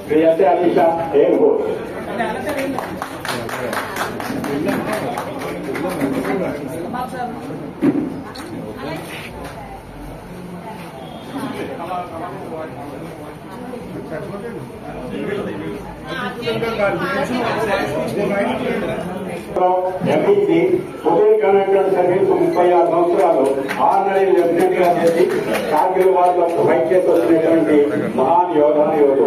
प्रियसे Alisha airport MPC ఉదయ connector service 36 సంవత్సరాలు ordinary lieutenant గా చేసి కార్గిల్ వార్డులకు ఫైట్ చేసి వచ్చినటువంటి మహాన్ యోధుడు.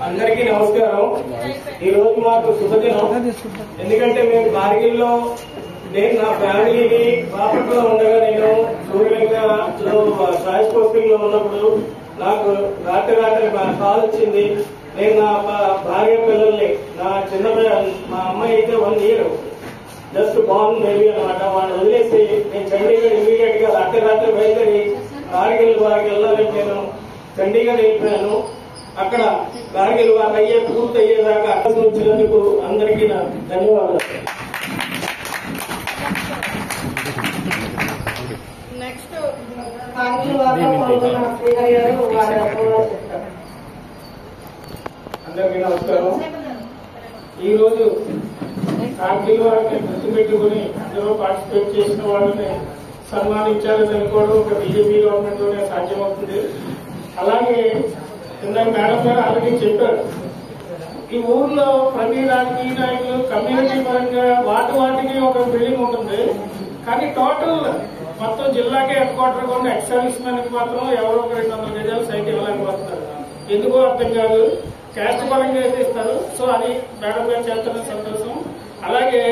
అందరికీ నమస్కారం. ఈ రోజు మాకు శుభదినం. ఎందుకంటే మేము కార్గిల్లో నేను నా ఫ్యామిలీని బాపట్లో ఉండగా నేను సూర్యలింగలో సాయిస్ పోస్టింగ్ లో ఉన్నప్పుడు నాకు రాత్రి కాల్ వచ్చింది. నేను నా భార్య పిల్లల్ని నా చిన్న మా అమ్మాయి అయితే 1 year జస్ట్ బార్న్ బేబీ అనమాట. వాళ్ళు వదిలేసి నేను చండీగఢ్ ఇమీడియట్ గా రాత్రి బయలుదేరి కార్గిల్ వారికి వెళ్ళాలని నేను చండీగఢ్ వెళ్ళిపోయాను. అక్కడ కార్గిల్ వారికి పూర్తి అయ్యేదాకా అవకాశం వచ్చినందుకు అందరికీ నా ధన్యవాదాలు. నెక్స్ట్ కార్గిల్ అందరికీ నమస్కారం. ఈ రోజు కార్గిల్ వారిని గుర్తుపెట్టుకుని అందులో పార్టిసిపేట్ చేసిన వాళ్ళని సన్మానించాలని అనుకోవడం ఒక బీజేపీ గవర్నమెంట్ లోనే సాధ్యమవుతుంది. అలాగే ఇందాక మేడం గారు ఆల్రెడీ చెప్పారు, ఈ ఊర్లో ప్రతి రాజకీయ నాయకులు కమ్యూనిటీ పరంగా వాటికి ఒక బిల్డింగ్ ఉంటుంది. కానీ టోటల్ మొత్తం జిల్లాకే హెడ్ క్వార్టర్ గా ఉన్న ఎక్స్ సర్వీస్ మెన్ కి మాత్రం ఎవరో ఒక 200 గజాలు సైట్ ఇవ్వలేకపోతున్నారు. ఎందుకో అర్థం కాదు. క్యాస్ట్ పరంగా అయితే ఇస్తారు. సో అది మేడం గారు చేస్తున్న సంతోషం. అలాగే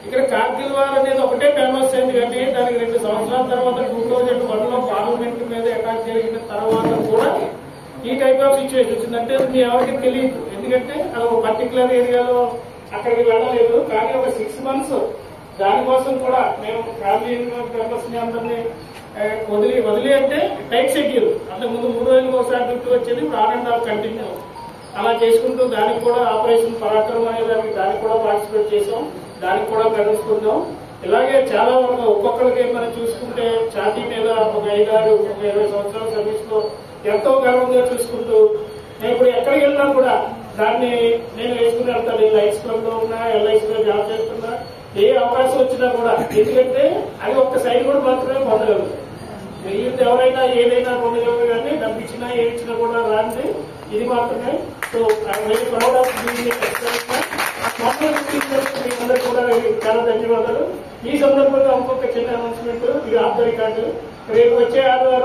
ఇక్కడ కార్గిల్ వార్ అనేది ఒకటే ఫేమస్ అయింది కానీ దానికి 2 సంవత్సరాల తర్వాత 2001లో పార్లమెంట్ మీద అటాక్ జరిగిన తర్వాత కూడా ఈ టైప్ ఆఫ్ సిచ్యువేషన్ వచ్చిందంటే మీ ఎవరికి తెలియదు. ఎందుకంటే అది ఒక పర్టికులర్ ఏరియాలో అక్కడికి వెళ్ళలేదు. కానీ ఒక 6 months దానికోసం కూడా మేము ఫ్యామిలీ మెంబర్స్ ని అందరినీ వదిలి అంటే టైట్ షెడ్యూల్. అంతకుముందు 3 రోజులకు ఒకసారి డ్యూటీ వచ్చేది. ఇప్పుడు 6.5 కంటిన్యూ అలా చేసుకుంటూ దానికి కూడా ఆపరేషన్ పరాక్రమం అనే దానికి కూడా పార్టిసిపేట్ చేసాం. దానికి కూడా గర్విస్తున్నాం. ఇలాగే చాలా వరకు ఒక్కొక్కరికి మనం చూసుకుంటే ఛాతీ మీద ఒక 5-6 ఒక 20 సంవత్సరాల సర్వీస్ లో ఎంతో గర్వంగా చూసుకుంటూ నేను ఇప్పుడు ఎక్కడికి వెళ్ళినా కూడా దాన్ని నేను వేసుకుని వెళ్తాను. లైట్స్ క్లబ్ లో ఉన్నా, ఎల్ఐసి లో జాబ్ చేస్తున్నా, ఏ అవకాశం వచ్చినా కూడా. ఎందుకంటే అది ఒక్క సైడ్ కూడా మాత్రమే పొందగలరు. మిగిలితే ఎవరైనా ఏదైనా పొందగలరు కానీ డబ్బు ఇచ్చినా ఏ ఇచ్చినా కూడా రాంది ఇది మాత్రమే. సో వెరీ ప్రౌడ్ ఆఫ్ అందరూ కూడా చాలా ధన్యవాదాలు. ఈ సందర్భంగా ఇంకొక చిన్న అనౌన్స్మెంట్. ఇది ఆఫ్ ద రికార్డు. రేపు వచ్చే ఆదివారం